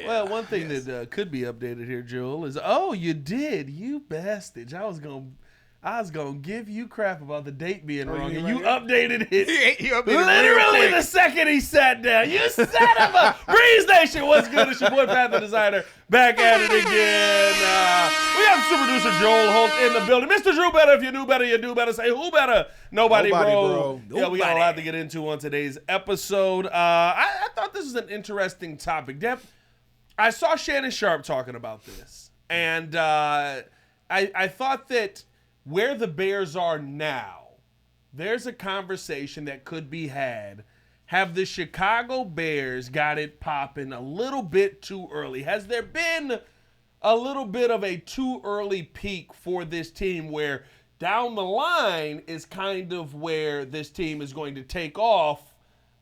Well, one thing that could be updated here, Joel, is you did, you bastard. I was gonna give you crap about the date being wrong, and you updated it. You updated literally the second he sat down. You son of a Breeze Nation. What's good? It's your boy Pat the Designer back at it again. We have super producer Joel Holt in the building. Mr. Drew Better. If you knew better, you do better. Say who better? Nobody, bro. Yeah, we got a lot to get into on today's episode. I thought this was an interesting topic. Deb, I saw Shannon Sharp talking about this, and I thought that where the Bears are now, there's a conversation that could be had. Have the Chicago Bears got it popping a little bit too early? Has there been a little bit of a too early peak for this team where down the line is kind of where this team is going to take off,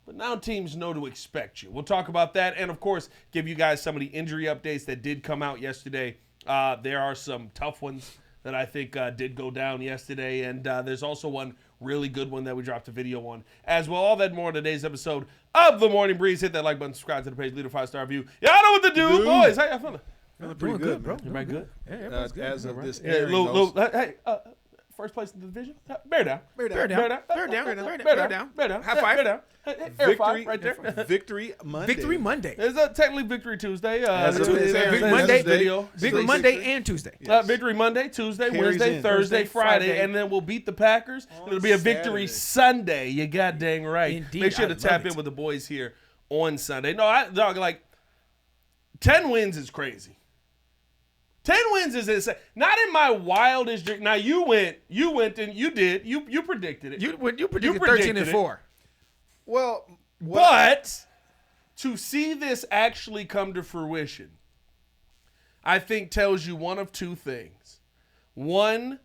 but now teams know to expect you? We'll talk about that and, of course, give you guys some of the injury updates that did come out yesterday. There are some tough ones that I think did go down yesterday, and there's also one really good one that we dropped a video on as well. All that more in today's episode of The Morning Breeze. Hit that like button, subscribe to the page, leave a 5-star review. Y'all know what to do, boys. How y'all feeling? Feeling pretty good, bro. Everybody good? Yeah, everybody's good. As of this Hey, first place in the division? Bear down. Bear down. Bear down. Bear down. Bear down. Bear Bear down. down. Bear down. High five. Bear down. Air five right there. Victory Monday. Victory Monday. It's technically Victory Tuesday. Monday, video. Victory Monday and Tuesday. Yes. Victory Monday, Tuesday, Carries Wednesday, in. Thursday, Friday, Friday. and then we'll beat the Packers. On It'll be a Victory Saturday. Sunday. You got dang right. Indeed, Make sure I to love tap it. in with the boys here on Sunday. No, dog, like 10 wins is crazy. 10 wins is insane. Not in my wildest dream. Now you went and you did. You predicted it. You predicted predicted 13-4. Well, But to see this actually come to fruition, I think tells you one of two things. One,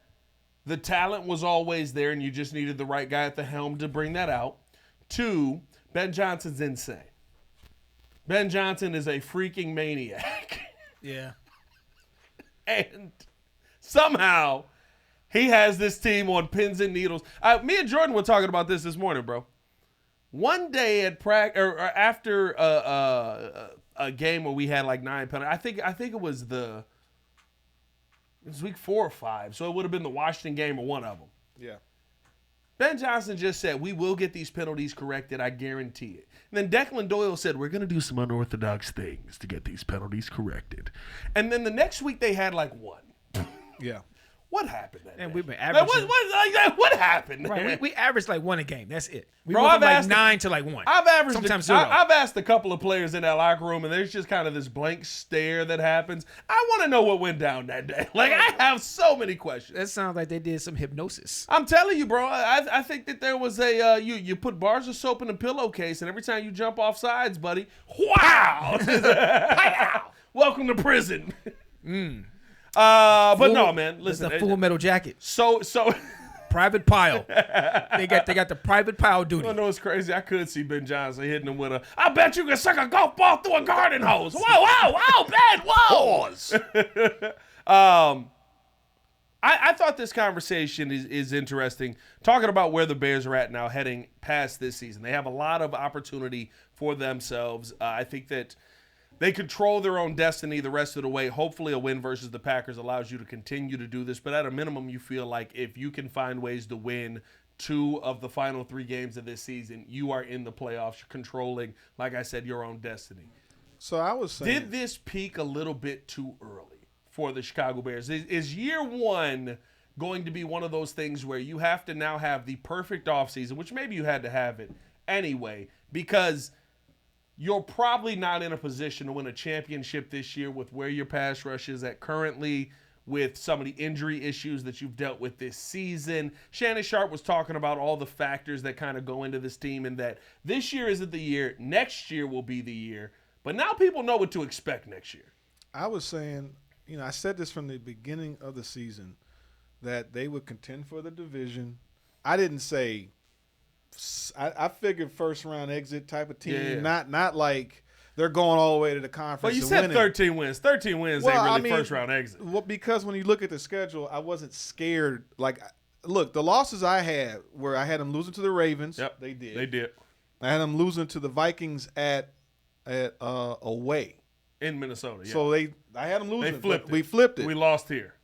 the talent was always there and you just needed the right guy at the helm to bring that out. Two, Ben Johnson's insane. Ben Johnson is a freaking maniac. Yeah. And somehow he has this team on pins and needles. Me and Jordan were talking about this morning, bro. One day at practice, or after a game where we had like 9 penalties, I think it was week 4 or 5, so it would have been the Washington game or one of them. yeah. Ben Johnson just said, we will get these penalties corrected, I guarantee it. And then Declan Doyle said, we're going to do some unorthodox things to get these penalties corrected. And then the next week they had like one. Yeah. What happened that And day? we've been Like, averaging. what happened? Right, we averaged like 1 a game. That's it. We Bro, went I've from like asked 9 to like 1. I've averaged sometimes 0. I've asked a couple of players in that locker room, and there's just kind of this blank stare that happens. I want to know what went down that day. Like, I have so many questions. That sounds like they did some hypnosis. I'm telling you, bro. I think that there was a you put bars of soap in a pillowcase, and every time you jump off sides, buddy, wow! Welcome to prison. But no, man. Listen, It's a Full Metal Jacket. So. Private pile. They got the private pile duty. I know it's crazy. I could see Ben Johnson hitting him with I bet you can suck a golf ball through a garden hose. Whoa, Ben, whoa. Pause. I thought this conversation is interesting, talking about where the Bears are at now heading past this season. They have a lot of opportunity for themselves. I think that they control their own destiny the rest of the way. Hopefully a win versus the Packers allows you to continue to do this. But at a minimum, you feel like if you can find ways to win 2 of the final 3 games of this season, you are in the playoffs, controlling, like I said, your own destiny. So I was saying, Did this peak a little bit too early for the Chicago Bears? Is year 1 going to be one of those things where you have to now have the perfect offseason, which maybe you had to have it anyway, because you're probably not in a position to win a championship this year with where your pass rush is at currently, with some of the injury issues that you've dealt with this season. Shannon Sharp was talking about all the factors that kind of go into this team, and that this year isn't the year, next year will be the year. But now people know what to expect next year. I was saying, I said this from the beginning of the season, that they would contend for the division. I didn't say I figured first round exit type of team, not like they're going all the way to the conference. Well, you and said winning. 13 wins. 13 wins ain't really first round exit. Well, because when you look at the schedule, I wasn't scared. Like, look, the losses I had were I had them losing to the Ravens. Yep, they did. They did. I had them losing to the Vikings at away. In Minnesota, yeah. So I had them losing. They flipped We flipped it. We lost here.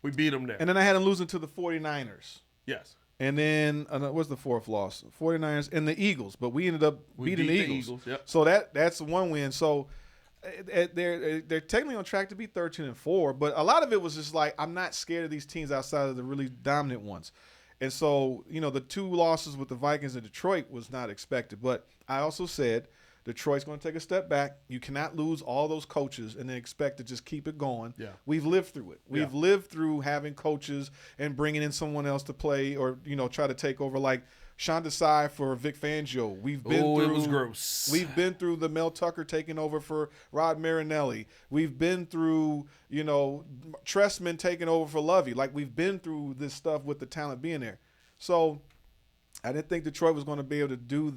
We beat them there. And then I had them losing to the 49ers. Yes. And then what's the fourth loss? 49ers and the Eagles. But we ended up beating the Eagles. Yep. So that's one win. So they're technically on track to be 13-4. But a lot of it was just like, I'm not scared of these teams outside of the really dominant ones. And so, the 2 losses with the Vikings and Detroit was not expected. But I also said Detroit's going to take a step back. You cannot lose all those coaches and then expect to just keep it going. Yeah. We've lived through it. We've lived through having coaches and bringing in someone else to play or, try to take over like Sean Desai for Vic Fangio. We've been through it was gross. We've been through the Mel Tucker taking over for Rod Marinelli. We've been through, Trestman taking over for Lovey. Like we've been through this stuff with the talent being there. So I didn't think Detroit was going to be able to do,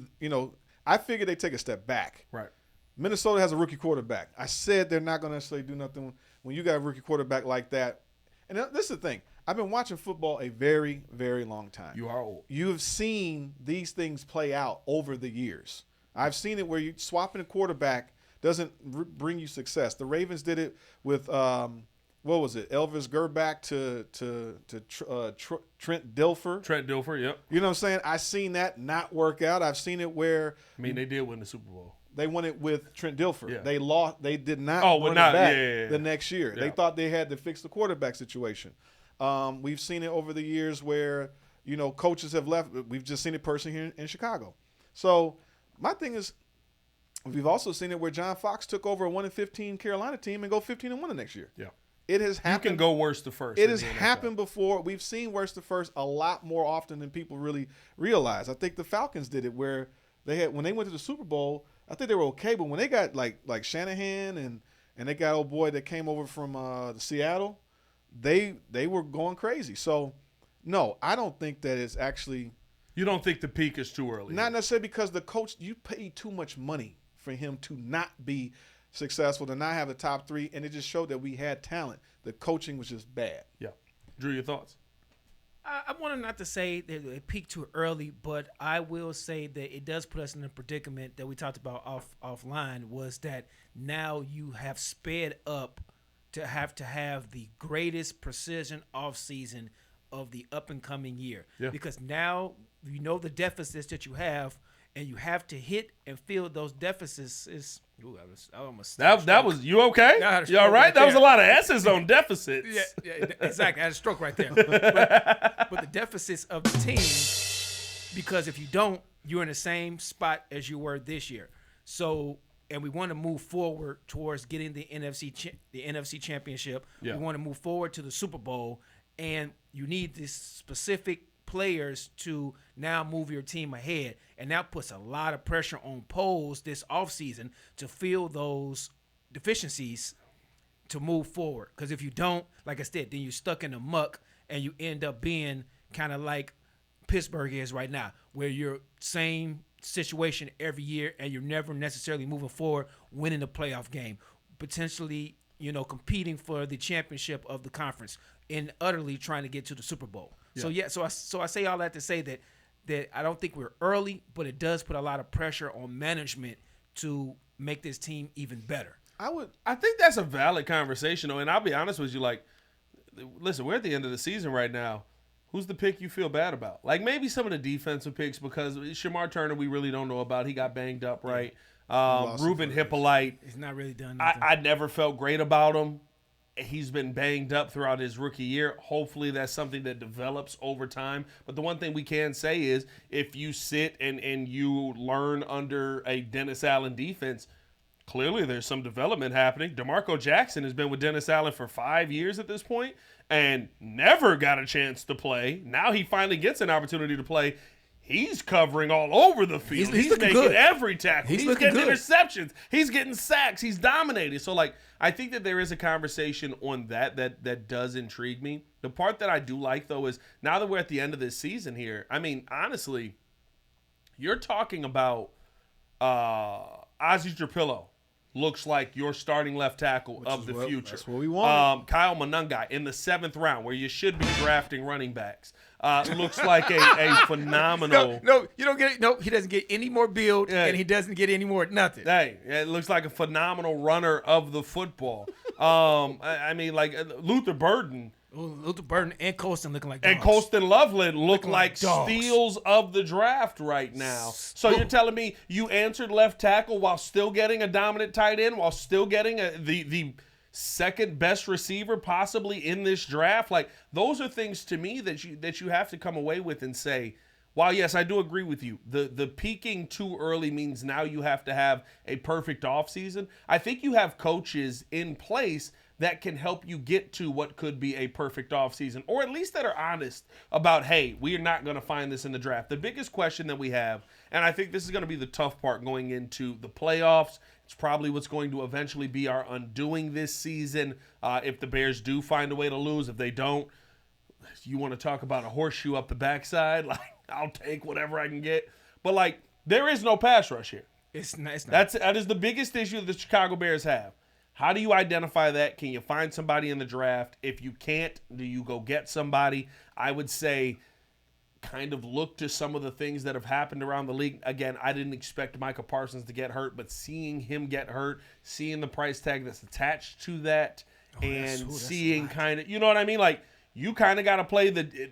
I figured they'd take a step back. Right. Minnesota has a rookie quarterback. I said they're not going to necessarily do nothing when you got a rookie quarterback like that. And this is the thing. I've been watching football a very, very long time. You are old. You have seen these things play out over the years. I've seen it where you swapping a quarterback doesn't bring you success. The Ravens did it with what was it? Elvis Gerback to Trent Dilfer. Trent Dilfer, yep. You know what I'm saying? I've seen that not work out. I've seen it where they did win the Super Bowl. they won it with Trent Dilfer. Yeah. They lost. They did not win it back yeah. the next year. Yeah. They thought they had to fix the quarterback situation. We've seen it over the years where coaches have left. We've just seen it personally here in Chicago. So my thing is, we've also seen it where John Fox took over a 1-15 Carolina team and go 15-1 the next year. Yeah. It has happened. You can go worse to first. It has happened before. We've seen worse to first a lot more often than people really realize. I think the Falcons did it where when they went to the Super Bowl, I think they were okay, but when they got like Shanahan and they got old boy that came over from Seattle, they were going crazy. So no, I don't think that it's actually. You don't think the peak is too early? Not necessarily because the coach, you pay too much money for him to not be successful, to not have the top 3, and it just showed that we had talent. The coaching was just bad. Yeah. Drew, your thoughts? I want not to say that it peaked too early, but I will say that it does put us in a predicament that we talked about offline, was that now you have sped up to have the greatest precision offseason of the up-and-coming year. Yeah. Because now you know the deficits that you have, and you have to hit and fill those deficits. I almost that was you okay? You all right? That was a lot of S's on deficits. Yeah, exactly. I had a stroke right there. But the deficits of the team, because if you don't, you're in the same spot as you were this year. So, and we want to move forward towards getting the NFC championship. Yeah. We want to move forward to the Super Bowl, and you need this specific players to now move your team ahead, and that puts a lot of pressure on Poles this offseason to fill those deficiencies to move forward. Because if you don't, like I said, then you're stuck in the muck, and you end up being kind of like Pittsburgh is right now, where you're same situation every year, and you're never necessarily moving forward, winning the playoff game, potentially competing for the championship of the conference, and utterly trying to get to the Super Bowl. Yeah. So I say all that to say that I don't think we're early, but it does put a lot of pressure on management to make this team even better. I think that's a valid conversation, though, and I'll be honest with you. Like, listen, we're at the end of the season right now. Who's the pick you feel bad about? Like maybe some of the defensive picks, because Shamar Turner we really don't know about. He got banged up, right? Ruben Hippolyte. He's not really done nothing. I never felt great about him. He's been banged up throughout his rookie year. Hopefully that's something that develops over time. But the one thing we can say is if you sit and you learn under a Dennis Allen defense, clearly there's some development happening. DeMarco Jackson has been with Dennis Allen for 5 years at this point and never got a chance to play. Now he finally gets an opportunity to play. He's covering all over the field. He's making good. every tackle. He's getting good. interceptions. He's getting sacks. He's dominating. So, like, I think that there is a conversation on that does intrigue me. The part that I do like, though, is now that we're at the end of this season here, I mean, honestly, you're talking about Ozzie Trapillo looks like your starting left tackle of the future. That's what we want. Kyle Monungai in the 7th round, where you should be drafting running backs. looks like a phenomenal. No, you don't get it. No, he doesn't get any more build, Yeah. and he doesn't get any more nothing. Hey, it looks like a phenomenal runner of the football. I mean, like Luther Burden Luther Burden and Colston looking like dogs. and Colston Loveland look like dogs. steals of the draft right now. So you're telling me you answered left tackle while still getting a dominant tight end, while still getting the second best receiver possibly in this draft? Like, those are things to me that you have to come away with and say, while yes, I do agree with you, the peaking too early means now you have to have a perfect offseason. I think you have coaches in place that can help you get to what could be a perfect offseason, or at least that are honest about, hey, we are not going to find this in the draft. The biggest question that we have, and I think this is going to be the tough part going into the playoffs, it's probably what's going to eventually be our undoing this season if the Bears do find a way to lose. If they don't, you want to talk about a horseshoe up the backside, like, I'll take whatever I can get. But, like, there is no pass rush here. It's not. That is the biggest issue the Chicago Bears have. How do you identify that? Can you find somebody in the draft? If you can't, do you go get somebody? I would say kind of look to some of the things that have happened around the league. Again, I didn't expect Micah Parsons to get hurt, but seeing him get hurt, seeing the price tag that's attached to that, and seeing kind of, you know what I mean? Like, you kind of got to play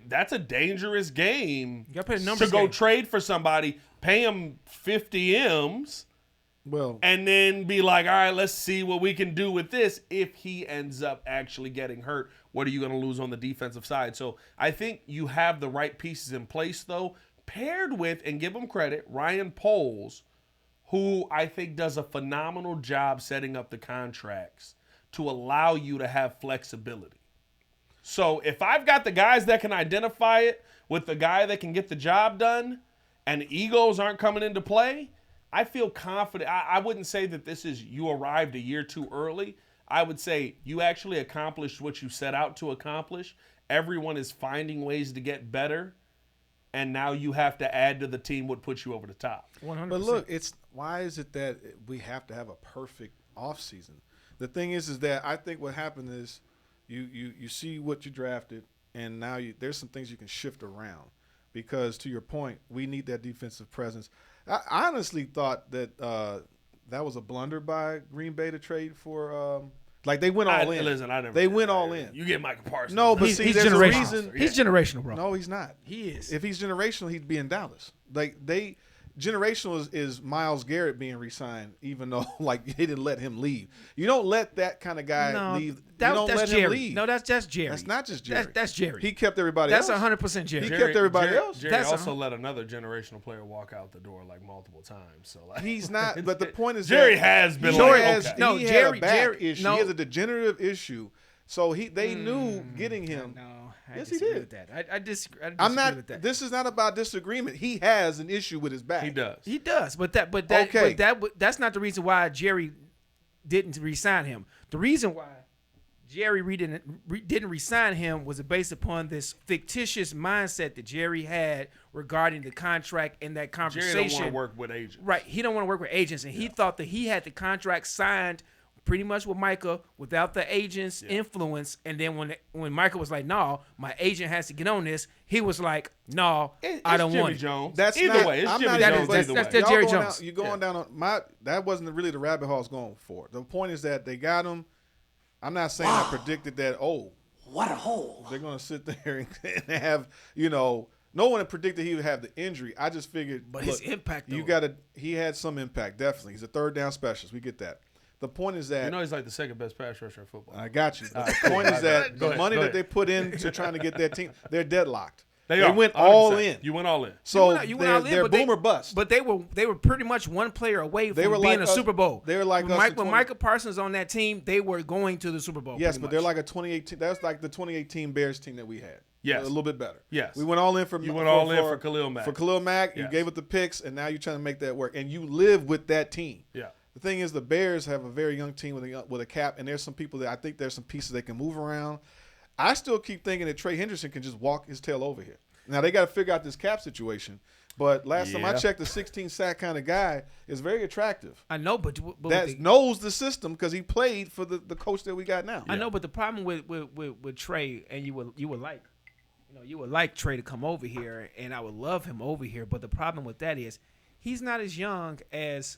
that's a dangerous game You gotta play the numbers to go game. trade for somebody, pay him 50 M's, Well, and then be like, all right, let's see what we can do with this. If he ends up actually getting hurt, what are you going to lose on the defensive side? So I think you have the right pieces in place, though, paired with, and give him credit, Ryan Poles, who I think does a phenomenal job setting up the contracts to allow you to have flexibility. So if I've got the guys that can identify it with the guy that can get the job done, and egos aren't coming into play, I feel confident. I wouldn't say that this is you arrived a year too early. I would say you actually accomplished what you set out to accomplish. Everyone is finding ways to get better, and now you have to add to the team what puts you over the top. 100%. but look, why is it that we have to have a perfect offseason? The thing is that I think what happened is you see what you drafted, and now there's some things you can shift around. Because to your point, we need that defensive presence. I honestly thought that that was a blunder by Green Bay to trade for like they went all in. Listen, I never. They did went that. all in. You get Michael Parsons. No, but he's see, there's a generational. reason. He's generational, bro. No, he's not. He is. If he's generational, he'd be in Dallas. Like generational is Myles Garrett being re-signed, even though like they didn't let him leave. You don't let that kind of guy leave. You don't that's let Jerry. him leave. No, that's Jerry. That's not just Jerry. That's Jerry. He kept everybody That's else. 100% Jerry. He kept everybody else. Jerry That's also let another generational player walk out the door like multiple times. So like, He's not. But the point is, Jerry that has been. he Like, has, okay. No, he Jerry- had a back Jerry- issue. no. He has a degenerative issue. So they knew getting him. No, I Yes, he disagree did. with that. I disagree. I'm not. with that. This is not about disagreement. He has an issue with his back. He does. He does, but Okay. that's not the reason why Jerry didn't re-sign him. The reason why Jerry didn't re-sign him was based upon this fictitious mindset that Jerry had regarding the contract and that conversation. Jerry don't want to work with agents. Right, he don't want to work with agents, and he thought that he had the contract signed pretty much with Micah without the agent's influence. And then when Micah was like, "No, my agent has to get on this," he was like, "No, I don't Jimmy want it." Jones. That's either not, way. It's I'm Jimmy not Jones. even- Either that's way. Y'all Jerry going Jones. You're going down on that wasn't really the rabbit hole I was going for. The point is that they got him. I'm not saying I predicted that. Oh, What a hole. they're going to sit there and have no one had predicted he would have the injury. I just figured, But his impact, though. you got to. He had some impact, definitely. He's a third down specialist. We get that. The point is that You know he's like the second best pass rusher in football. I got you. The point is that Go the ahead, money go that ahead. they put into trying to get that team, they're deadlocked. They are, went all 100%. in. You went all in. So You went all in, they're but boom or bust. But they were pretty much one player away from They were being like a us- Super Bowl. they were like when us in 20 Micah Parsons on that team, they were going to the Super Bowl. Yes, pretty but they're much. like a 2018. That's like the 2018 Bears team that we had. Yes. A little bit better. Yes. We went all in for You went all in for Khalil Mack. For Khalil Mack, you Yes. gave it the picks, and now you're trying to make that work. And you live with that team. Yeah. The thing is, the Bears have a very young team with a cap, and there's some people that I think there's some pieces they can move around. I still keep thinking that Trey Henderson can just walk his tail over here. Now they got to figure out this cap situation. But last time I Yeah. checked, the 16 sack kind of guy is very attractive. I know, but That knows the system because he played for the coach that we got now. I know, but the problem with Trey, and you would like, you would like Trey to come over here, and I would love him over here. But the problem with that is he's not as young as,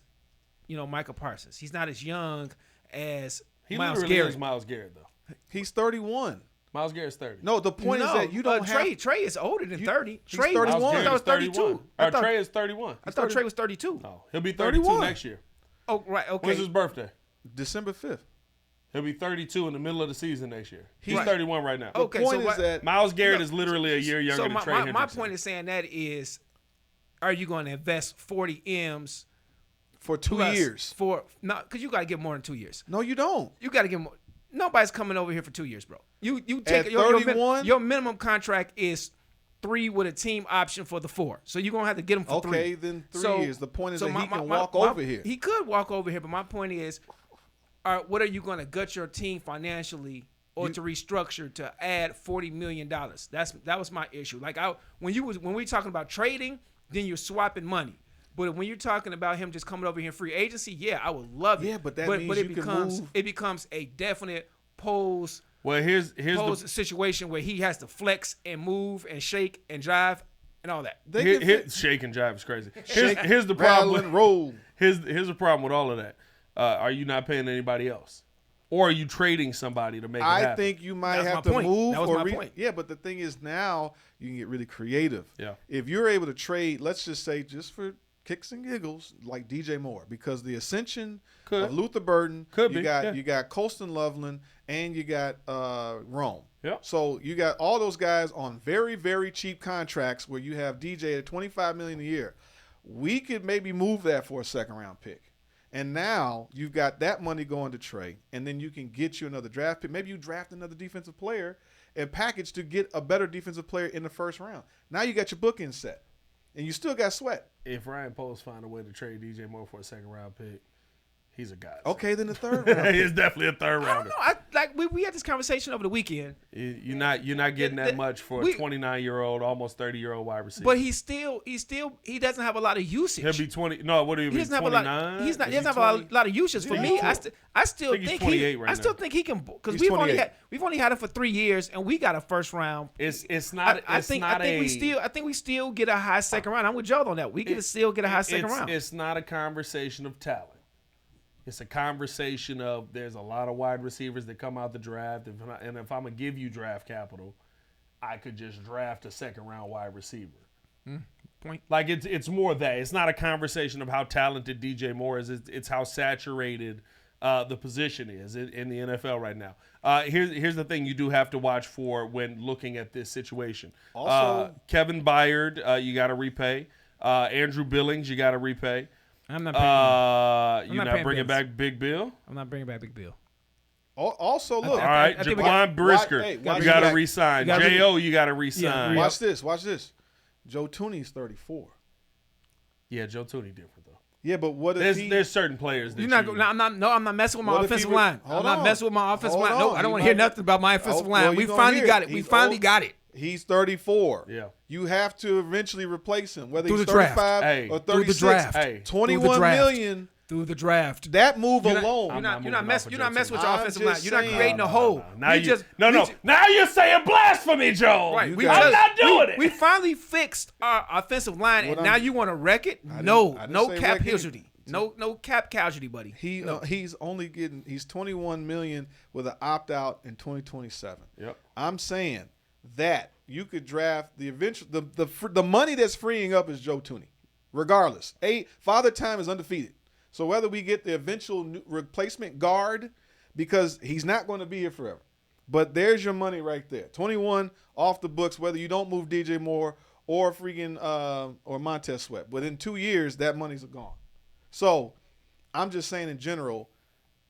Michael Parsons. He's not as young as Myles Garrett. Is Myles Garrett, though. He's 31. Myles Garrett's 30. No, the point is that you don't have. Trey is older than 30. He's Trey 31. I thought was 32. Trey is 31. I thought Trey was 32. No, he'll be 32 31. next year. Oh, right. Okay. When's his birthday? December 5th. He'll be 32 in the middle of the season next year. He's Right. 31 right now. Okay, The point so is that Myles Garrett is literally a year younger than Trey Hendrickson. my point is saying that is, are you going to invest 40 M's for 2 plus years. Because you got to get more than 2 years. No, you don't. You got to get more. Nobody's coming over here for 2 years, bro. You take At 31? your minimum contract is 3 with a team option for the 4. So you're gonna have to get him for 3. Okay, then 3 years. The point is that he can walk over here. He could walk over here, but my point is, what are you going to gut your team financially or to restructure to add $40 million? That was my issue. Like when we talking about trading, then you're swapping money. But when you're talking about him just coming over here in free agency, yeah, I would love it. Yeah, but that means you can move. It becomes a definite pose. Well, here's the situation where he has to flex and move and shake and drive and all that. Shake and jive is crazy. Here's the problem. Roll. Here's the problem with all of that. Are you not paying anybody else, or are you trading somebody to make it happen? I think you might That was have my to point. move. That was my point. Yeah, but the thing is now you can get really creative. Yeah. If you're able to trade, let's just say, just for kicks and giggles, like DJ Moore, because the ascension of Luther Burden, you got Colston Loveland, and you got Rome. Yeah. So you got all those guys on very, very cheap contracts where you have DJ at $25 million a year. We could maybe move that for a second-round pick. And now you've got that money going to Trey, and then you can get you another draft pick. Maybe you draft another defensive player and package to get a better defensive player in the first round. Now you got your bookend set, and you still got Sweat. If Ryan Post find a way to trade DJ Moore for a second-round pick, he's a guy. Okay, then the third round. He's definitely a third rounder. I don't know. We had this conversation over the weekend. You're not getting that much for a 29-year-old, almost 30-year-old wide receiver. But he doesn't have a lot of usage. He'll be 20. No, what do you mean? He doesn't have 29? He doesn't have a lot of usage for me. I still think he's 28 right now. think he can, because He's we've only had him for 3 years and we got a first round. It's not. I think we still get a high second round. I'm with Joe on that. We can still get a high second round. It's not a conversation of talent. It's a conversation of there's a lot of wide receivers that come out the draft, and if I'm gonna give you draft capital, I could just draft a second-round wide receiver. Point. Like it's more that it's not a conversation of how talented DJ Moore is. It's how saturated the position is in the NFL right now. Here's the thing you do have to watch for when looking at this situation. Also, Kevin Byard, you got to repay. Andrew Billings, you got to repay. I'm not paying You're not bringing back Big Bill? I'm not bringing back Big Bill. Also, look. All right, I think Jaquan Brisker, Hey, you watch got to this. re-sign. J.O., you got to re-sign. Watch this. Joe Tooney's 34. Yeah, Joe Tooney different, though. Yeah, but what if There's certain players that I'm not messing with my What if he offensive would- line. I'm hold not on. messing with my offensive Hold line. No, on. I don't He want to hear might- nothing about my offensive line. well, We you gonna finally hear got it. it. We finally got it. He's 34. Yeah. You have to eventually replace him, whether Through he's the draft. 35 Hey. or Through the 36. draft. Hey. $21 million. Through the draft. That move You're not- alone. You're not moving messing with your I'm offensive line. just You're not saying. creating a hole. Now We now you're saying blasphemy, Joe. Right. You I'm guys- not doing it. We finally fixed our offensive line, What and now I'm- you want to wreck it? I No didn't say cap wreck it. casualty. No cap casualty, buddy. He's only getting he's $21 million with an opt out in 2027. Yep. I'm saying that you could draft the money that's freeing up is Joe Tooney, regardless. Father Time is undefeated. So whether we get the eventual replacement guard, because he's not going to be here forever, but there's your money right there. 21 off the books, whether you don't move DJ Moore or or Montez Sweat. But in 2 years, that money's gone. So I'm just saying in general,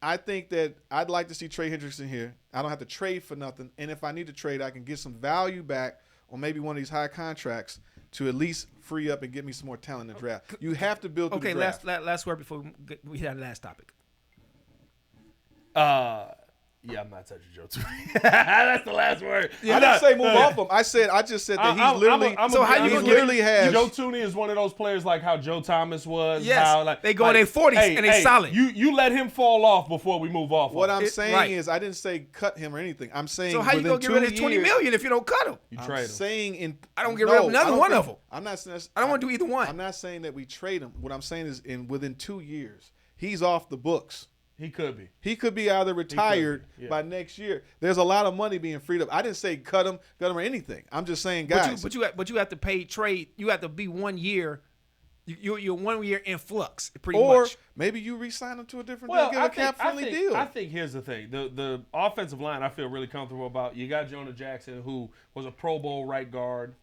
I think that I'd like to see Trey Hendrickson here. I don't have to trade for nothing. And if I need to trade, I can get some value back on maybe one of these high contracts to at least free up and get me some more talent in the draft. You have to build through the draft. last word before we hit our last topic. Yeah, I'm not touching Joe Tooney. That's the last word. I didn't say move off him. I just said that he's literally. So how you he gonna literally has. Joe Tooney is one of those players like how Joe Thomas was. Yes, how, they go in their 40s and they solid. You let him fall off before we move off. What him. I'm saying right. is, I didn't say cut him or anything. I'm saying So how you within gonna get rid of 2 $20 years, million if you don't cut him? You I'm trade him. saying I don't get rid of another one of them. I'm not saying I don't want to do either one. I'm not saying that we trade him. What I'm saying is, within 2 years, he's off the books. He could be. He could be either retired Yeah. by next year. There's a lot of money being freed up. I didn't say cut him or anything. I'm just saying, guys. But you have to pay trade. You have to be 1 year. You're 1 year in flux, pretty or much. maybe you re-sign him to a different Well, deal, give a cap-friendly deal. I think here's the thing. The offensive line I feel really comfortable about. You got Jonah Jackson, who was a Pro Bowl right guard.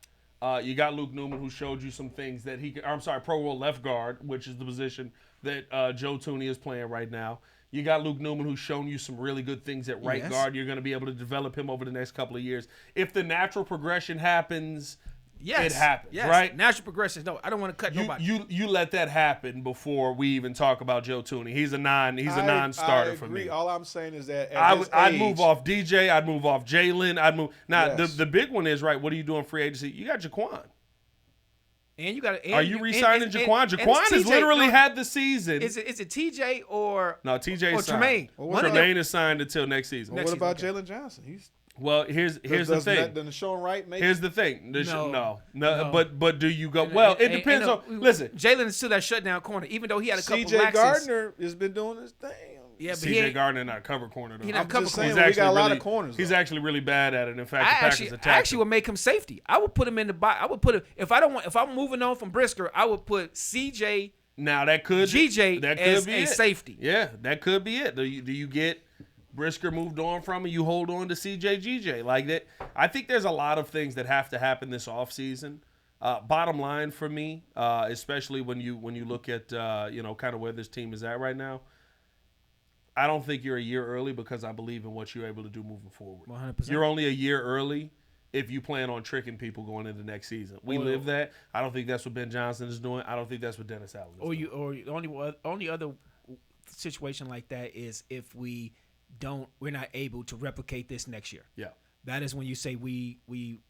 You got Luke Newman, who showed you some things that he could. Pro Bowl left guard, which is the position that Joe Tooney is playing right now. You got Luke Newman, who's shown you some really good things at right guard. You're going to be able to develop him over the next couple of years. If the natural progression happens, it happens, right? Natural progression. No, I don't want to cut nobody. You let that happen before we even talk about Joe Tooney. He's a non-starter for me. All I'm saying is that I'd move off DJ. I'd move off Jalen. I'd move. Now Yes. the big one is right. What are you doing free agency? You got Jaquan. And you got. Are you re-signing Jaquan? Jaquan has literally had the season. Is it TJ or No, TJ or signed. Tremaine? Well, Tremaine is signed until next season. What about Jalen Johnson? Well, here's the thing. Does Sean Wright make? Here's the thing. No. But do you go? Well, it depends on. Listen, Jalen is still that shutdown corner, even though he had a couple CJ lapses. Gardner has been doing his thing. Yeah, but CJ Gardner not cover corner though. He not cover corner. We got a lot of corners. He's actually really bad at it. In fact, I the Packers attacked actually him. would make him safety. I would put him in the box. I would put him if I'm moving on from Brisker. I would put CJ. Now that could GJ that as could be a it. safety. Yeah, that could be it. Do you get Brisker moved on from and you hold on to CJ GJ like that? I think there's a lot of things that have to happen this offseason. Bottom line for me, especially when you look at kind of where this team is at right now, I don't think you're a year early because I believe in what you're able to do moving forward. 100%. You're only a year early if you plan on tricking people going into next season. We live that. I don't think that's what Ben Johnson is doing. I don't think that's what Dennis Allen is doing. Or the only other situation like that is if we're not able to replicate this next year. Yeah. That is when you say we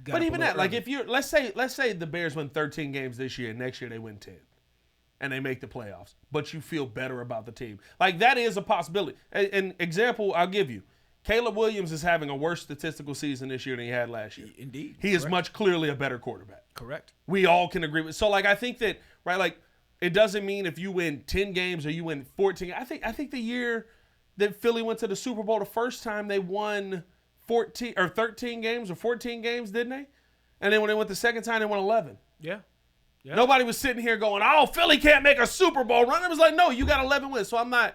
got. But even that, like if you're let's say the Bears win 13 games this year, and next year they win 10. And they make the playoffs, but you feel better about the team. Like, that is a possibility. An example I'll give you. Caleb Williams is having a worse statistical season this year than he had last year. Indeed. He is much clearly a better quarterback. Correct. We all can agree with. So, like, I think that, right, like, it doesn't mean if you win 10 games or you win 14. I think the year that Philly went to the Super Bowl the first time, they won 14 or 13 games or 14 games, didn't they? And then when they went the second time, they won 11. Yeah. Yeah. Nobody was sitting here going, "Oh, Philly can't make a Super Bowl run." It was like, "No, you got 11 wins." So I'm not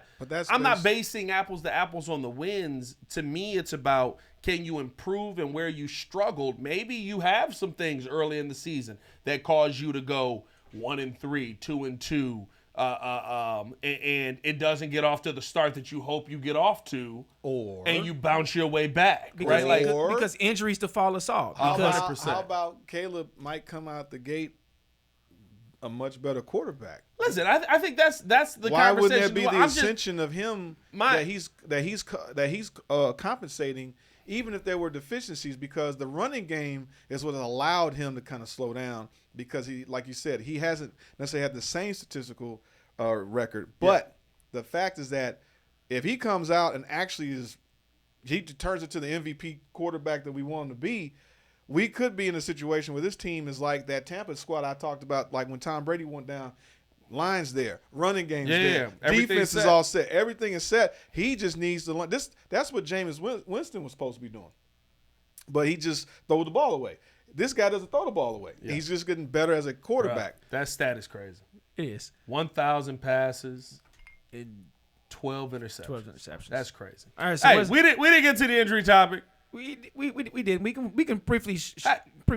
basing apples to apples on the wins. To me, it's about can you improve and where you struggled. Maybe you have some things early in the season that caused you to go 1-3, 2-2, and it doesn't get off to the start that you hope you get off to, and you bounce your way back, because, right? Because injuries to fall us off. How about Caleb might come out the gate a much better quarterback? Listen, I think that's the Why conversation. wouldn't there be the ascension of him that he's compensating, even if there were deficiencies? Because the running game is what allowed him to kind of slow down. Because he, like you said, he hasn't necessarily had the same statistical record. But the fact is that if he comes out and actually he turns into the MVP quarterback that we want him to be, we could be in a situation where this team is like that Tampa squad I talked about, like when Tom Brady went down. Lines there, running games there, defense is all set. Everything is set. He just needs to learn. That's what Jameis Winston was supposed to be doing. But he just throw the ball away. This guy doesn't throw the ball away. Yeah. He's just getting better as a quarterback. Right. That stat is crazy. It is. 1,000 passes and 12 interceptions. 12 interceptions. That's crazy. All right, so hey, we didn't get to the injury topic. We did. We can briefly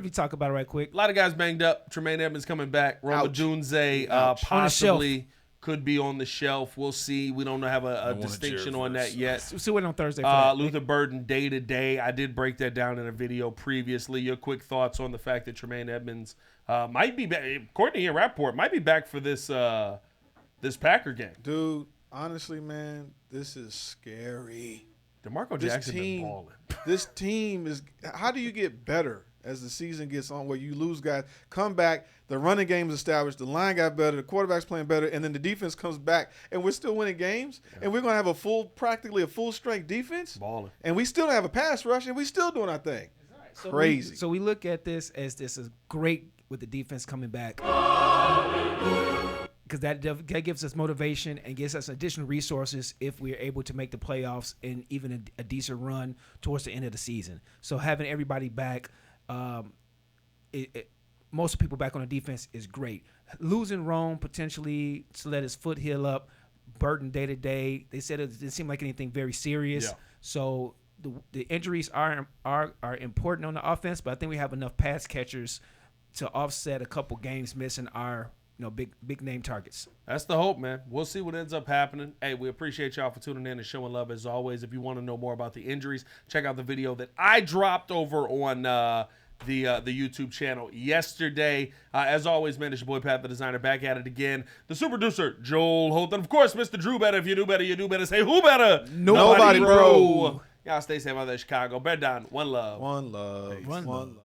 talk about it right quick. A lot of guys banged up. Tremaine Edmonds coming back. Roma Dunze possibly could be on the shelf. We'll see. We don't have a distinction on that yet. We'll see what on Thursday. Luther Burden day to day. I did break that down in a video previously. Your quick thoughts on the fact that Tremaine Edmonds might be back. Courtney and Rappaport might be back for this Packer game. Dude, honestly, man, this is scary. DeMarco this Jackson been team, balling. this team is. How do you get better as the season gets on? Where you lose guys, come back, the running game is established, the line got better, the quarterback's playing better, and then the defense comes back, and we're still winning games, and we're gonna have practically a full strength defense, Balling. and we still don't have a pass rush, and we still doing our thing. So Crazy. So we look at this as this is great with the defense coming back. Because that gives us motivation and gives us additional resources if we're able to make the playoffs and even a decent run towards the end of the season. So having everybody back, most people back on the defense is great. Losing Rome potentially to let his foot heal up, Burton day to day. They said it didn't seem like anything very serious. Yeah. So the injuries are important on the offense, but I think we have enough pass catchers to offset a couple games missing our big name targets. That's the hope, man. We'll see what ends up happening. Hey, we appreciate y'all for tuning in and showing love as always. If you want to know more about the injuries, check out the video that I dropped over on the YouTube channel yesterday. As always, man, it's your boy Pat the Designer back at it again. The super producer, Joel Holt. And of course, Mr. Drew Better. If you do better, you do better. Say who better? Nobody, bro. Y'all stay safe out there, Chicago. Bear down. One love. One love. One love. One love.